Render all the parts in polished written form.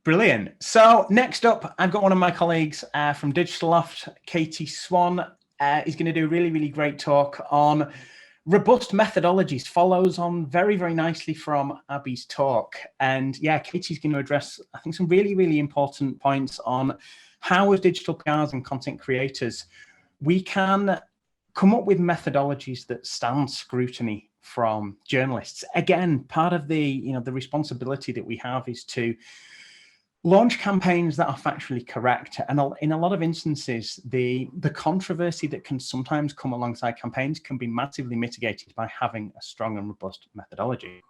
Brilliant. So next up, I've got one of my colleagues from Digital Loft, Katie Swan, is going to do a really, really great talk on robust methodologies. Follows on very, very nicely from Abby's talk. And yeah, Katie's going to address, I think, some really, really important points on how as digital PRs and content creators, we can come up with methodologies that stand scrutiny from journalists. Again, part of the responsibility that we have is to launch campaigns that are factually correct. And in a lot of instances, the controversy that can sometimes come alongside campaigns can be massively mitigated by having a strong and robust methodology.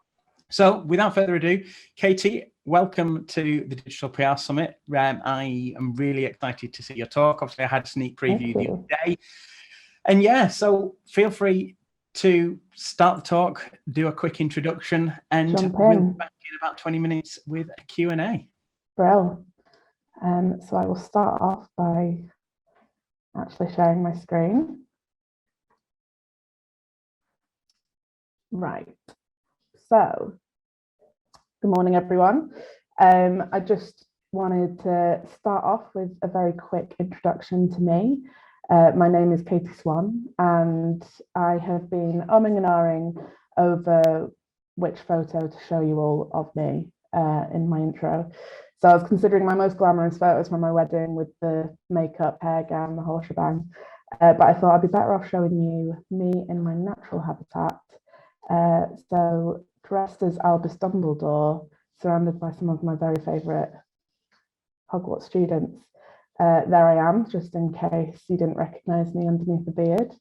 So without further ado, Katie, welcome to the Digital PR Summit. I am really excited to see your talk. Obviously, I had a sneak preview the other day. And yeah, so feel free to start the talk, do a quick introduction, and we'll be back in about 20 minutes with a Q&A. Brill. So I will start off by actually sharing my screen. Right. So, good morning, everyone. I just wanted to start off with a very quick introduction to me. My name is Katie Swan, and I have been umming and ahhing over which photo to show you all of me in my intro. So I was considering my most glamorous photos from my wedding with the makeup, hair, gown, the whole shebang. But I thought I'd be better off showing you me in my natural habitat. So dressed as Albus Dumbledore, surrounded by some of my very favourite Hogwarts students. There I am, just in case you didn't recognise me underneath the beard.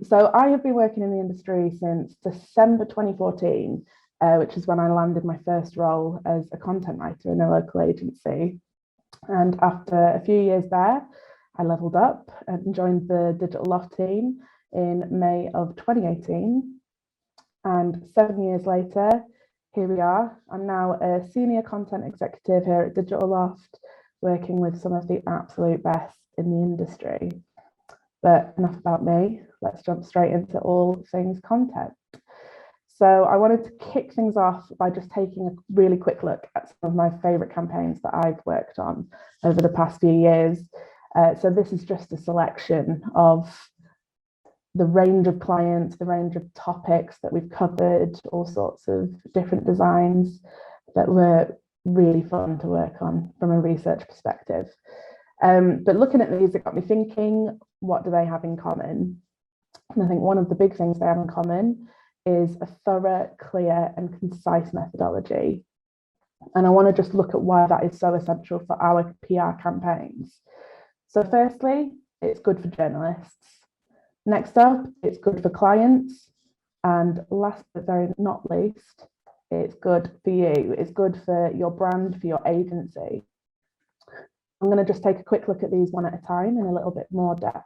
So I have been working in the industry since December 2014, which is when I landed my first role as a content writer in a local agency. And after a few years there, I leveled up and joined the Digital Loft team in May of 2018. And 7 years later, here we are. I'm now a senior content executive here at Digital Loft, working with some of the absolute best in the industry. But enough about me, let's jump straight into all things content. So I wanted to kick things off by just taking a really quick look at some of my favourite campaigns that I've worked on over the past few years. So this is just a selection of the range of clients, the range of topics that we've covered, all sorts of different designs that were really fun to work on from a research perspective. But looking at these, it got me thinking, what do they have in common? And I think one of the big things they have in common is a thorough, clear, and concise methodology. And I want to just look at why that is so essential for our PR campaigns. So firstly, it's good for journalists. Next up, it's good for clients. And last but very not least, it's good for you. It's good for your brand, for your agency. I'm going to just take a quick look at these one at a time in a little bit more depth.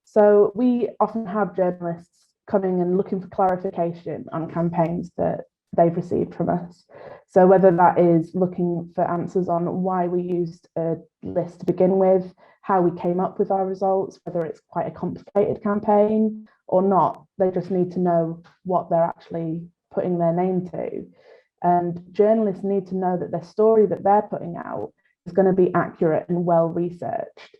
So we often have journalists coming and looking for clarification on campaigns that they've received from us. So whether that is looking for answers on why we used a list to begin with, how we came up with our results, whether it's quite a complicated campaign or not, they just need to know what they're actually putting their name to. And journalists need to know that their story that they're putting out is going to be accurate and well researched.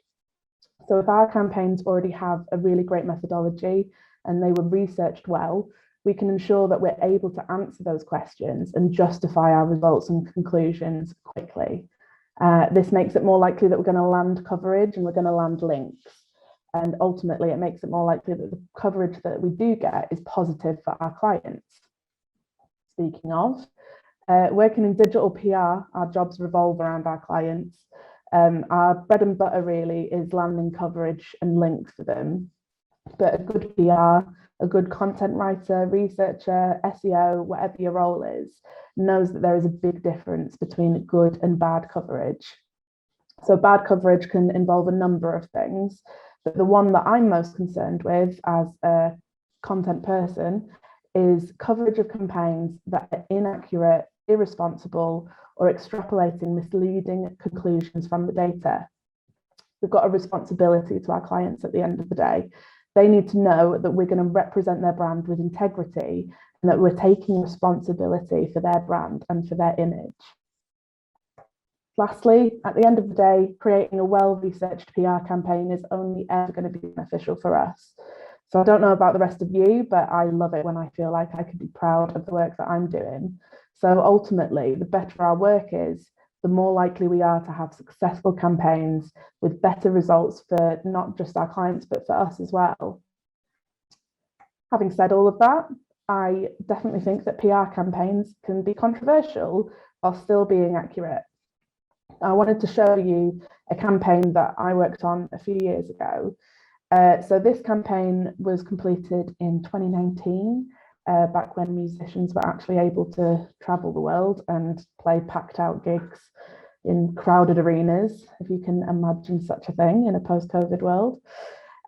So if our campaigns already have a really great methodology and they were researched well, we can ensure that we're able to answer those questions and justify our results and conclusions quickly. This makes it more likely that we're going to land coverage and we're going to land links. And ultimately, it makes it more likely that the coverage that we do get is positive for our clients. Speaking of, working in digital PR, our jobs revolve around our clients. Our bread and butter really is landing coverage and links for them. But a good PR, a good content writer, researcher, SEO, whatever your role is, knows that there is a big difference between good and bad coverage. So bad coverage can involve a number of things, but the one that I'm most concerned with as a content person is coverage of campaigns that are inaccurate, irresponsible, or extrapolating misleading conclusions from the data. We've got a responsibility to our clients at the end of the day. They need to know that we're going to represent their brand with integrity and that we're taking responsibility for their brand and for their image. Lastly, at the end of the day, creating a well-researched PR campaign is only ever going to be beneficial for us. So I don't know about the rest of you, but I love it when I feel like I can be proud of the work that I'm doing. So ultimately, the better our work is, the more likely we are to have successful campaigns with better results for not just our clients, but for us as well. Having said all of that, I definitely think that PR campaigns can be controversial while still being accurate. I wanted to show you a campaign that I worked on a few years ago. So this campaign was completed in 2019, back when musicians were actually able to travel the world and play packed out gigs in crowded arenas, if you can imagine such a thing in a post-COVID world.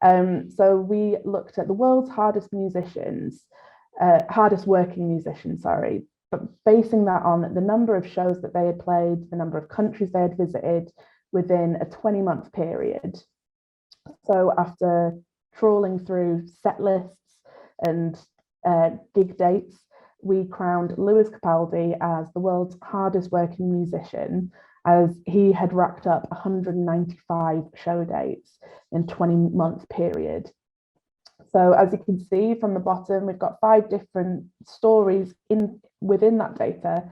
So we looked at the world's hardest working musicians, but basing that on the number of shows that they had played, the number of countries they had visited within a 20-month period. So after trawling through set lists and gig dates, we crowned Lewis Capaldi as the world's hardest working musician, as he had racked up 195 show dates in a 20-month period. So as you can see from the bottom, we've got 5 different stories within that data,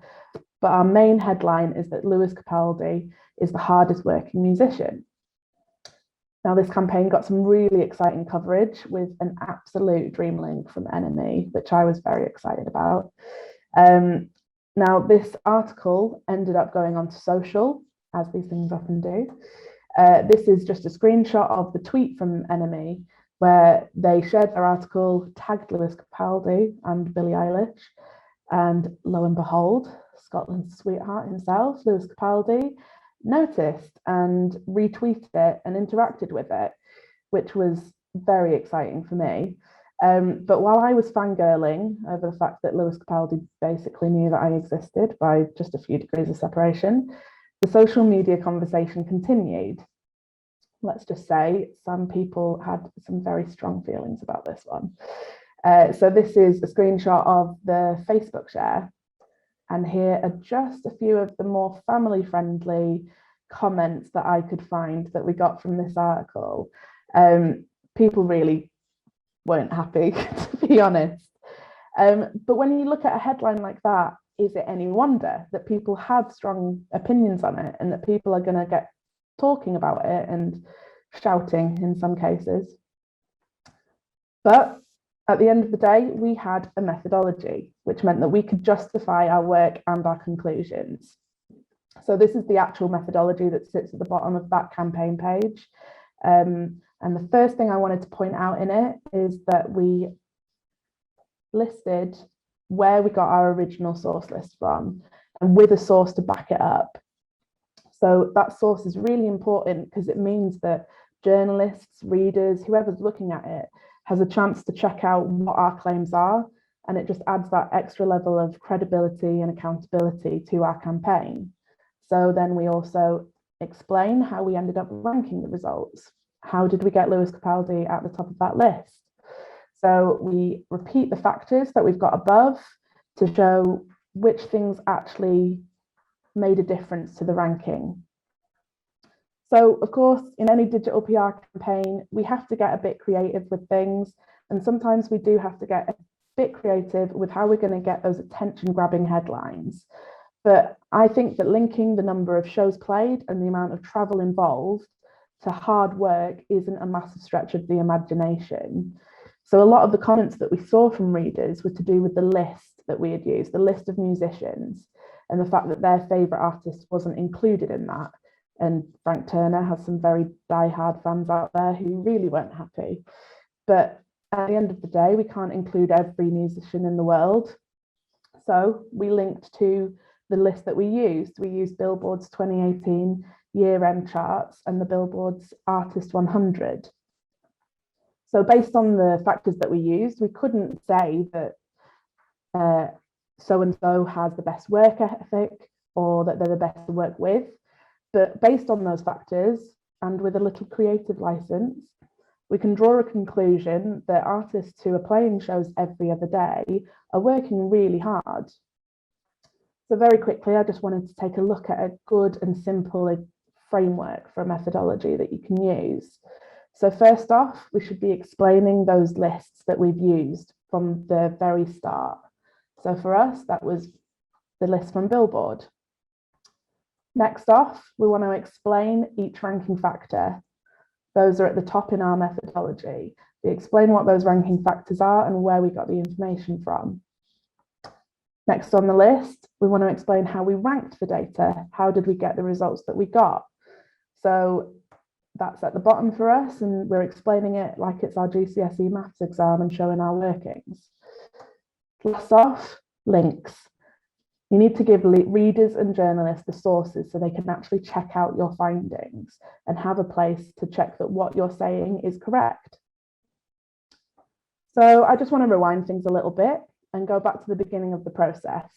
but our main headline is that Lewis Capaldi is the hardest working musician. Now, this campaign got some really exciting coverage with an absolute dream link from NME, which I was very excited about. Now, this article ended up going onto social, as these things often do. This is just a screenshot of the tweet from NME, where they shared their article, tagged Lewis Capaldi and Billie Eilish, and lo and behold, Scotland's sweetheart himself, Lewis Capaldi, noticed and retweeted it and interacted with it, which was very exciting for me. But while I was fangirling over the fact that Lewis Capaldi basically knew that I existed by just a few degrees of separation, the social media conversation continued. Let's just say some people had some very strong feelings about this one. So this is a screenshot of the Facebook share. And here are just a few of the more family-friendly comments that I could find that we got from this article. People really weren't happy, to be honest. But when you look at a headline like that, is it any wonder that people have strong opinions on it and that people are going to get talking about it and shouting in some cases? But at the end of the day, we had a methodology, which meant that we could justify our work and our conclusions. So this is the actual methodology that sits at the bottom of that campaign page. And the first thing I wanted to point out in it is that we listed where we got our original source list from and with a source to back it up. So that source is really important because it means that journalists, readers, whoever's looking at it, has a chance to check out what our claims are, and it just adds that extra level of credibility and accountability to our campaign. So then we also explain how we ended up ranking the results. How did we get Lewis Capaldi at the top of that list? So we repeat the factors that we've got above to show which things actually made a difference to the ranking. So, of course, in any digital PR campaign, we have to get a bit creative with things. And sometimes we do have to get a bit creative with how we're going to get those attention-grabbing headlines. But I think that linking the number of shows played and the amount of travel involved to hard work isn't a massive stretch of the imagination. So a lot of the comments that we saw from readers were to do with the list that we had used, the list of musicians, and the fact that their favourite artist wasn't included in that. And Frank Turner has some very diehard fans out there who really weren't happy. But at the end of the day, we can't include every musician in the world. So we linked to the list that we used. We used Billboard's 2018 year-end charts and the Billboard's Artist 100. So based on the factors that we used, we couldn't say that so-and-so has the best work ethic or that they're the best to work with. But based on those factors, and with a little creative license, we can draw a conclusion that artists who are playing shows every other day are working really hard. So very quickly, I just wanted to take a look at a good and simple framework for a methodology that you can use. So first off, we should be explaining those lists that we've used from the very start. So for us, that was the list from Billboard. Next off, we want to explain each ranking factor. Those are at the top in our methodology. We explain what those ranking factors are and where we got the information from. Next on the list, we want to explain how we ranked the data. How did we get the results that we got? So that's at the bottom for us, and we're explaining it like it's our GCSE maths exam and showing our workings. Last off, links. You need to give readers and journalists the sources so they can actually check out your findings and have a place to check that what you're saying is correct. So I just want to rewind things a little bit and go back to the beginning of the process.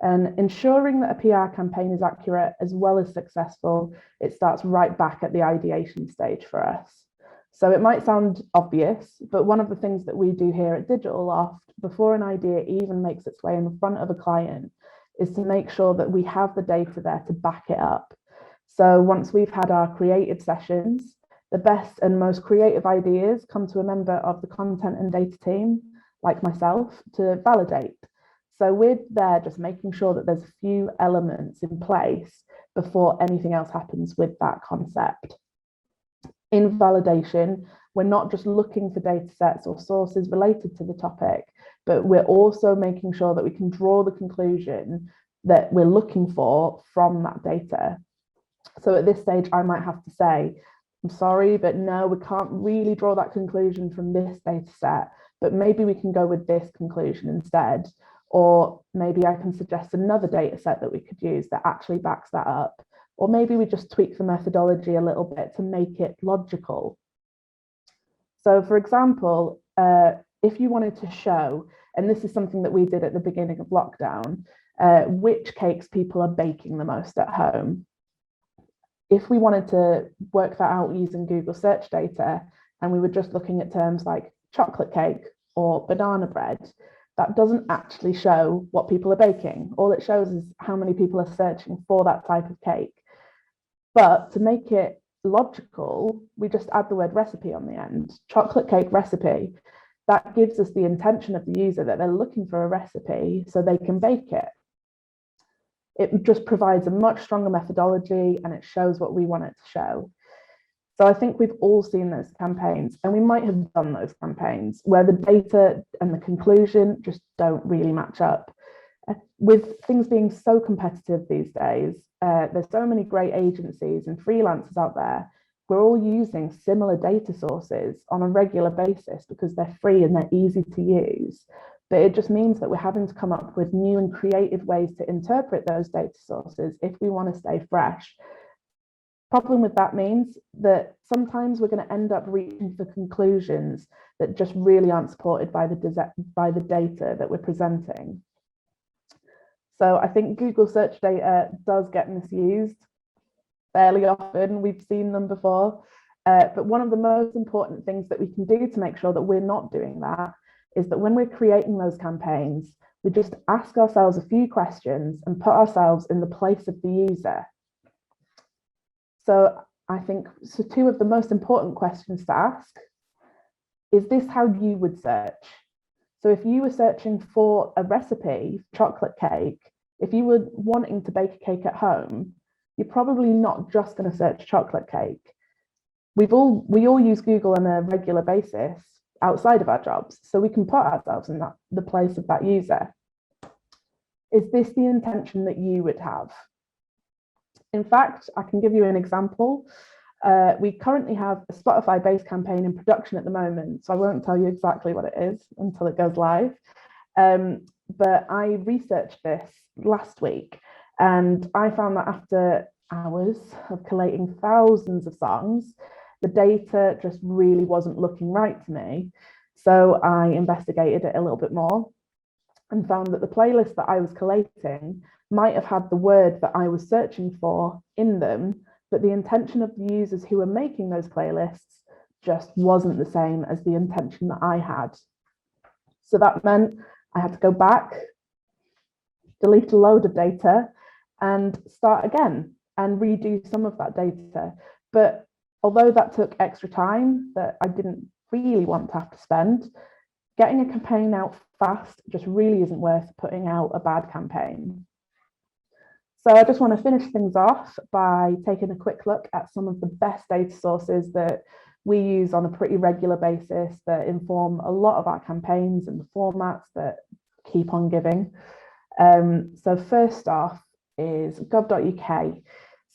And ensuring that a PR campaign is accurate as well as successful, it starts right back at the ideation stage for us. So it might sound obvious, but one of the things that we do here at Digital Loft before an idea even makes its way in front of a client is to make sure that we have the data there to back it up. So once we've had our creative sessions, the best and most creative ideas come to a member of the content and data team, like myself, to validate. So we're there just making sure that there's a few elements in place before anything else happens with that concept. In validation, we're not just looking for data sets or sources related to the topic, but we're also making sure that we can draw the conclusion that we're looking for from that data. So at this stage, I might have to say, I'm sorry, but no, we can't really draw that conclusion from this data set, but maybe we can go with this conclusion instead. Or maybe I can suggest another data set that we could use that actually backs that up. Or maybe we just tweak the methodology a little bit to make it logical. So for example, if you wanted to show, and this is something that we did at the beginning of lockdown, which cakes people are baking the most at home. If we wanted to work that out using Google search data, and we were just looking at terms like chocolate cake or banana bread, that doesn't actually show what people are baking. All it shows is how many people are searching for that type of cake. But to make it logical, we just add the word recipe on the end. Chocolate cake recipe. That gives us the intention of the user that they're looking for a recipe so they can bake it. It just provides a much stronger methodology and it shows what we want it to show. So I think we've all seen those campaigns, and we might have done those campaigns where the data and the conclusion just don't really match up. With things being so competitive these days, there's so many great agencies and freelancers out there. We're all using similar data sources on a regular basis because they're free and they're easy to use. But it just means that we're having to come up with new and creative ways to interpret those data sources if we want to stay fresh. Problem with that means that sometimes we're going to end up reaching for conclusions that just really aren't supported by the data that we're presenting. So I think Google search data does get misused fairly often. We've seen them before. But one of the most important things that we can do to make sure that we're not doing that is that when we're creating those campaigns, we just ask ourselves a few questions and put ourselves in the place of the user. So I think two of the most important questions to ask is this how you would search? So if you were searching for a recipe, chocolate cake, if you were wanting to bake a cake at home, you're probably not just going to search chocolate cake. We all use Google on a regular basis outside of our jobs, so we can put ourselves in the place of that user. Is this the intention that you would have? In fact, I can give you an example. We currently have a Spotify-based campaign in production at the moment, so I won't tell you exactly what it is until it goes live. But I researched this last week, and I found that after hours of collating thousands of songs, the data just really wasn't looking right to me. So I investigated it a little bit more and found that the playlist that I was collating might have had the word that I was searching for in them, but the intention of the users who were making those playlists just wasn't the same as the intention that I had. So that meant I had to go back, delete a load of data and start again and redo some of that data. But although that took extra time that I didn't really want to have to spend, getting a campaign out fast just really isn't worth putting out a bad campaign. So I just want to finish things off by taking a quick look at some of the best data sources that we use on a pretty regular basis that inform a lot of our campaigns and the formats that keep on giving. So first off is gov.uk.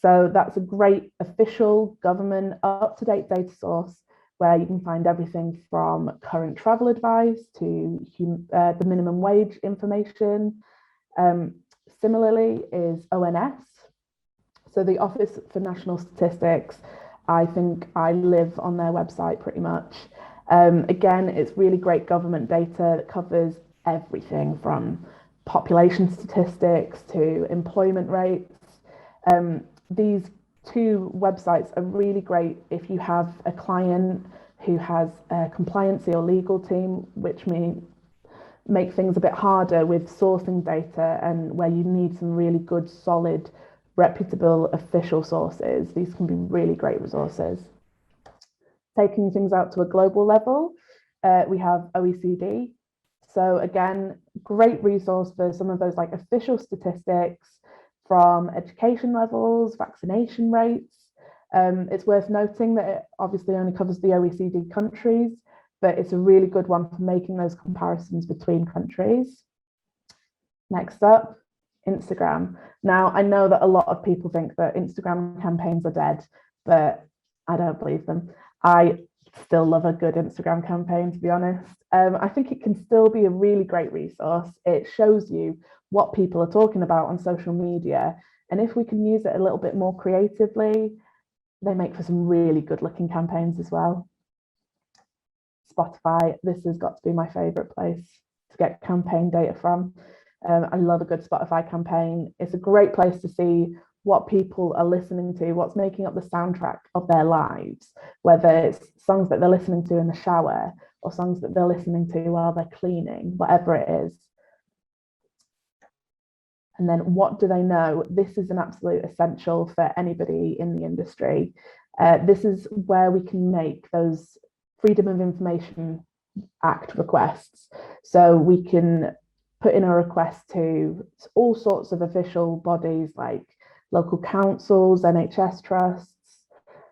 So that's a great official government up-to-date data source where you can find everything from current travel advice to the minimum wage information. Similarly is ONS. So the Office for National Statistics, I think I live on their website pretty much. Again, it's really great government data that covers everything from population statistics to employment rates. These two websites are really great if you have a client who has a compliancy or legal team, which may make things a bit harder with sourcing data and where you need some really good, solid, reputable official sources. These can be really great resources. Taking things out to a global level, we have OECD. So again, great resource for some of those like official statistics from education levels, vaccination rates. It's worth noting that it obviously only covers the OECD countries, but it's a really good one for making those comparisons between countries. Next up, Instagram. Now, I know that a lot of people think that Instagram campaigns are dead, but I don't believe them. I still love a good Instagram campaign, to be honest. I think it can still be a really great resource. It shows you what people are talking about on social media. And if we can use it a little bit more creatively, they make for some really good looking campaigns as well. Spotify, this has got to be my favorite place to get campaign data from. I love a good Spotify campaign. It's a great place to see what people are listening to, what's making up the soundtrack of their lives, whether it's songs that they're listening to in the shower or songs that they're listening to while they're cleaning, whatever it is. And then what do they know? This is an absolute essential for anybody in the industry. This is where we can make those Freedom of Information Act requests. So we can put in a request to all sorts of official bodies like local councils, NHS trusts,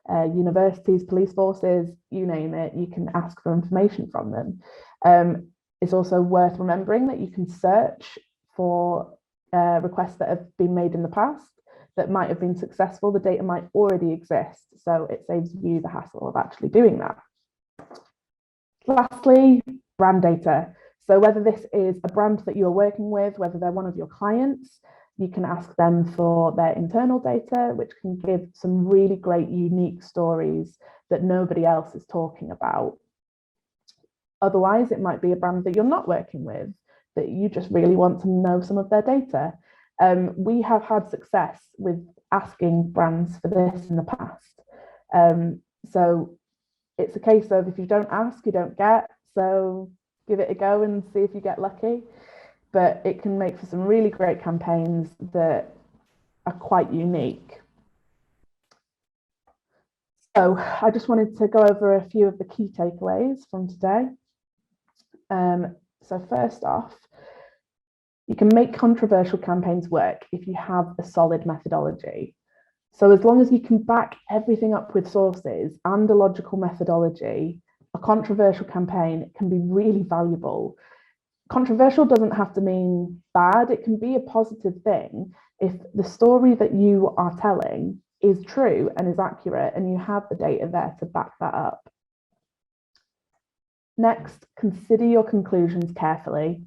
universities, police forces, you name it, you can ask for information from them. It's also worth remembering that you can search for requests that have been made in the past that might have been successful. The data might already exist, so it saves you the hassle of actually doing that. Lastly, brand data. So whether this is a brand that you're working with, whether they're one of your clients, you can ask them for their internal data, which can give some really great unique stories that nobody else is talking about. Otherwise, it might be a brand that you're not working with, that you just really want to know some of their data. We have had success with asking brands for this in the past. So it's a case of if you don't ask, you don't get. So give it a go and see if you get lucky. But it can make for some really great campaigns that are quite unique. So I just wanted to go over a few of the key takeaways from today. So first off, you can make controversial campaigns work if you have a solid methodology. So as long as you can back everything up with sources and a logical methodology, a controversial campaign can be really valuable. Controversial doesn't have to mean bad. It can be a positive thing if the story that you are telling is true and is accurate and you have the data there to back that up. Next, consider your conclusions carefully.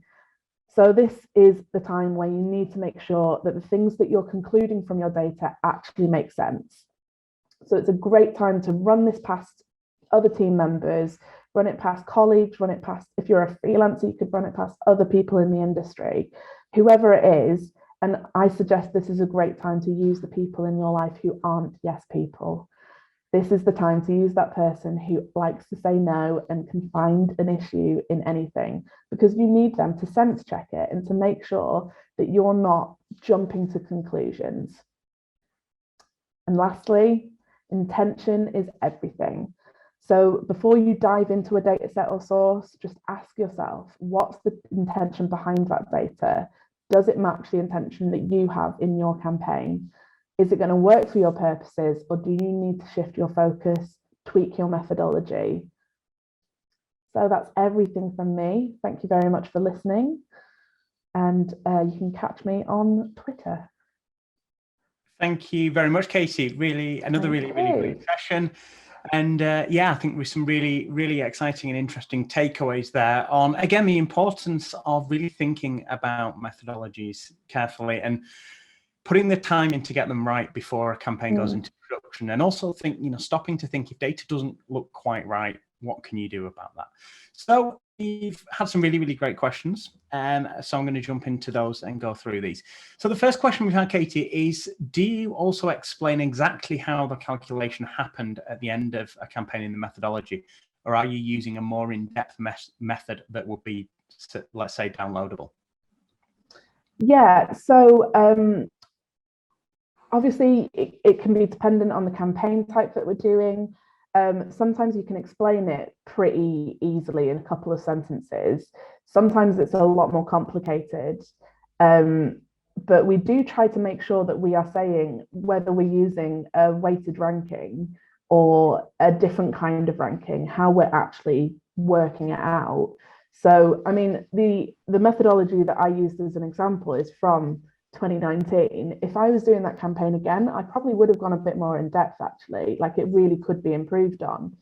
So this is the time where you need to make sure that the things that you're concluding from your data actually make sense. So it's a great time to run this past other team members, run it past colleagues, run it past, if you're a freelancer, you could run it past other people in the industry, whoever it is. And I suggest this is a great time to use the people in your life who aren't yes people. This is the time to use that person who likes to say no and can find an issue in anything, because you need them to sense check it and to make sure that you're not jumping to conclusions. And lastly, intention is everything. So before you dive into a data set or source, just ask yourself, what's the intention behind that data? Does it match the intention that you have in your campaign? Is it going to work for your purposes, or do you need to shift your focus, tweak your methodology? So that's everything from me. Thank you very much for listening. And you can catch me on Twitter. Thank you very much, Katie. Really, another really great session. And yeah, I think with some really, really exciting and interesting takeaways there on, again, the importance of really thinking about methodologies carefully and putting the time in to get them right before a campaign goes into production. And also think, stopping to think, if data doesn't look quite right, what can you do about that? So we've had some really, really great questions. So I'm going to jump into those and go through these. So the first question we've had, Katie, is, do you also explain exactly how the calculation happened at the end of a campaign in the methodology? Or are you using a more in-depth method that would be, let's say, downloadable? Yeah, so obviously it can be dependent on the campaign type that we're doing. Sometimes you can explain it pretty easily in a couple of sentences. Sometimes it's a lot more complicated. But we do try to make sure that we are saying whether we're using a weighted ranking or a different kind of ranking, how we're actually working it out. So, I mean, the methodology that I used as an example is from 2019. If I was doing that campaign again, I probably would have gone a bit more in depth, actually. Like, it really could be improved on.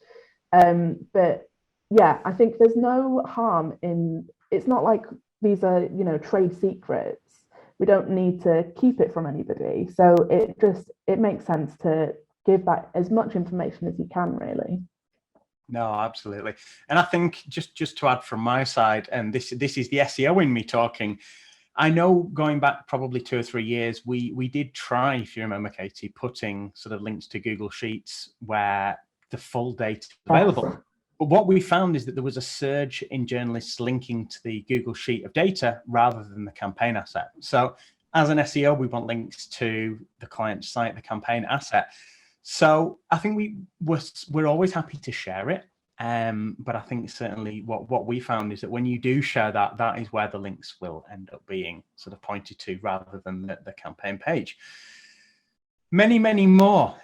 But yeah, I think there's no harm in, it's not like these are, trade secrets. We don't need to keep it from anybody. So it makes sense to give that as much information as you can, really. No, absolutely. And I think just to add from my side, and this is the SEO in me talking, I know going back probably 2 or 3 years, we did try, if you remember, Katie, putting sort of links to Google Sheets where the full data is available. But what we found is that there was a surge in journalists linking to the Google Sheet of data rather than the campaign asset. So as an SEO, we want links to the client site, the campaign asset. So I think we're always happy to share it. But I think certainly what we found is that when you do share that, that is where the links will end up being sort of pointed to rather than the campaign page. Many, many more.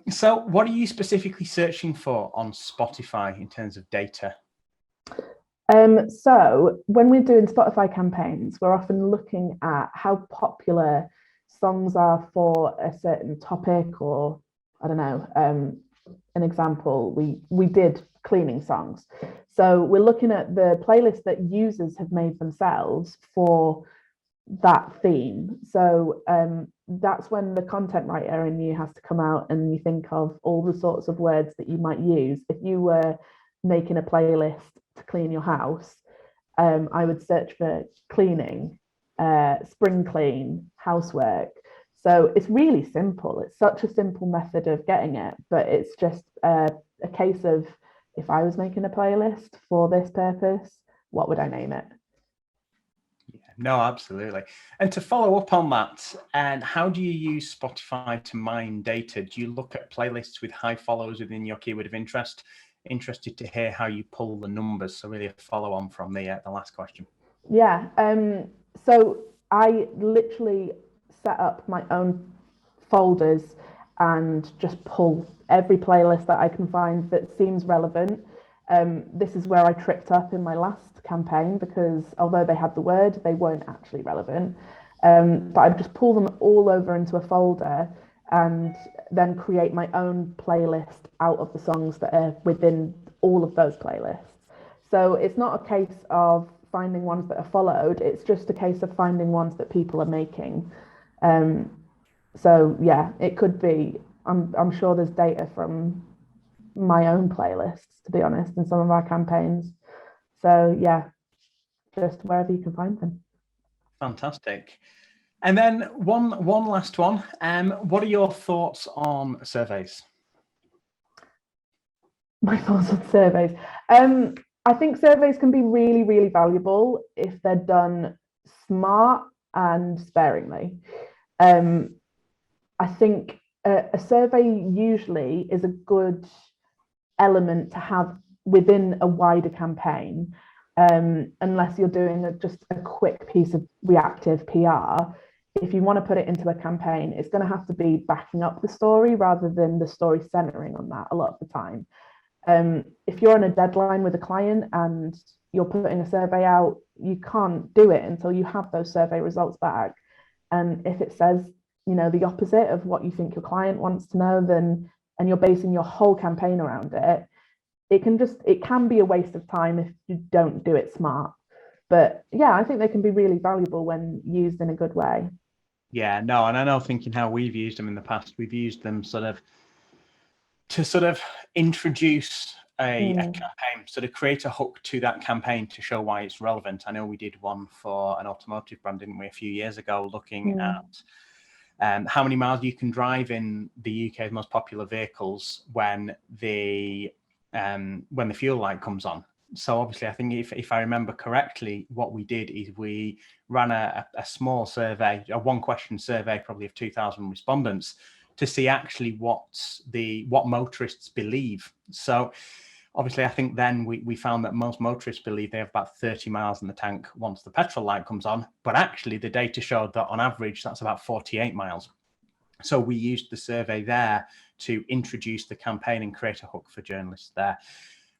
So what are you specifically searching for on Spotify in terms of data? So when we're doing Spotify campaigns, we're often looking at how popular songs are for a certain topic, or I don't know, an example, we did cleaning songs. So we're looking at the playlist that users have made themselves for that theme. So that's when the content writer in you has to come out and you think of all the sorts of words that you might use. If you were making a playlist to clean your house, I would search for cleaning, spring clean, housework. So it's really simple. It's such a simple method of getting it, but it's just a case of, if I was making a playlist for this purpose, what would I name it? Yeah, no, absolutely. And to follow up on that, and how do you use Spotify to mine data? Do you look at playlists with high follows within your keyword of interest? Interested to hear how you pull the numbers. So really a follow on from the last question. Yeah. So I literally set up my own folders and just pull every playlist that I can find that seems relevant. This is where I tripped up in my last campaign, because although they had the word, they weren't actually relevant. But I just pull them all over into a folder and then create my own playlist out of the songs that are within all of those playlists. So it's not a case of finding ones that are followed, it's just a case of finding ones that people are making. So yeah, it could be, I'm sure there's data from my own playlists, to be honest, in some of our campaigns. So yeah, just wherever you can find them. Fantastic. And then one last one. What are your thoughts on surveys? My thoughts on surveys. I think surveys can be really, really valuable if they're done smart and sparingly. Um, I think a survey usually is a good element to have within a wider campaign, unless you're doing just a quick piece of reactive PR. If you want to put it into a campaign, it's going to have to be backing up the story rather than the story centering on that a lot of the time. If you're on a deadline with a client and you're putting a survey out, you can't do it until you have those survey results back. And if it says, the opposite of what you think your client wants to know, then and you're basing your whole campaign around it, it can be a waste of time if you don't do it smart. But yeah, I think they can be really valuable when used in a good way. Yeah, no, and I know, thinking how we've used them in the past, we've used them to introduce a campaign, sort of create a hook to that campaign to show why it's relevant. I know we did one for an automotive brand, didn't we, a few years ago, looking at how many miles you can drive in the UK's most popular vehicles when the fuel light comes on. So obviously, I think if I remember correctly, what we did is we ran a small survey, a one-question survey, probably of 2,000 respondents, to see actually what motorists believe. So obviously, I think then we found that most motorists believe they have about 30 miles in the tank once the petrol light comes on. But actually, the data showed that on average, that's about 48 miles. So we used the survey there to introduce the campaign and create a hook for journalists there.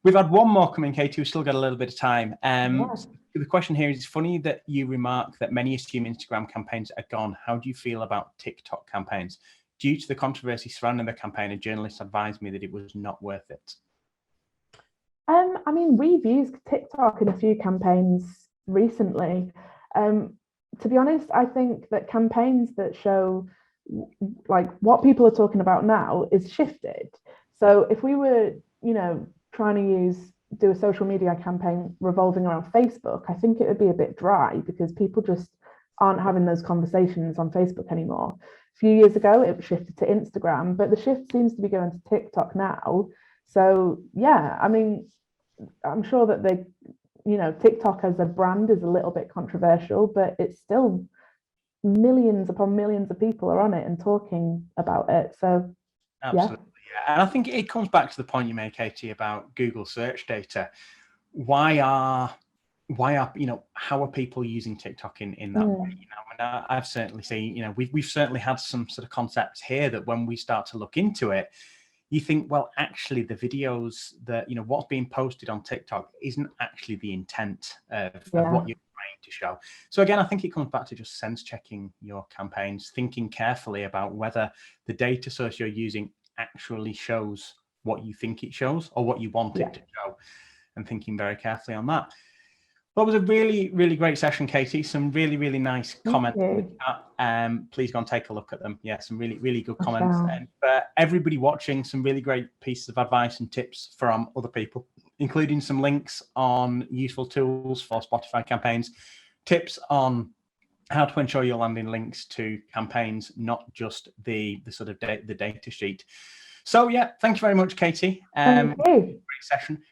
We've had one more coming, Katie. We've still got a little bit of time. The question here is, it's funny that you remark that many assume Instagram campaigns are gone. How do you feel about TikTok campaigns? Due to the controversy surrounding the campaign, a journalist advised me that it was not worth it. I mean, we've used TikTok in a few campaigns recently. To be honest, I think that campaigns that show like what people are talking about now is shifted. So if we were, trying to do a social media campaign revolving around Facebook, I think it would be a bit dry because people just aren't having those conversations on Facebook anymore. A few years ago, it shifted to Instagram, but the shift seems to be going to TikTok now. So yeah, I mean, I'm sure that TikTok as a brand is a little bit controversial, but it's still millions upon millions of people are on it and talking about it. So absolutely. Yeah. And I think it comes back to the point you made, Katie, about Google search data. Why are how are people using TikTok in that way? And I've certainly seen, we've certainly had some sort of concepts here that when we start to look into it, you think, well, actually the videos that, what's being posted on TikTok isn't actually the intent of what you're trying to show. So again, I think it comes back to just sense checking your campaigns, thinking carefully about whether the data source you're using actually shows what you think it shows or what you want it to show, and thinking very carefully on that. Well, it was a really, really great session, Katie. Some really, really nice comments in the chat. Please go and take a look at them. Yeah, some really, really good comments. And for everybody watching, some really great pieces of advice and tips from other people, including some links on useful tools for Spotify campaigns, tips on how to ensure you're landing links to campaigns, not just the sort of the data sheet. So yeah, thank you very much, Katie. Thank you. Great session.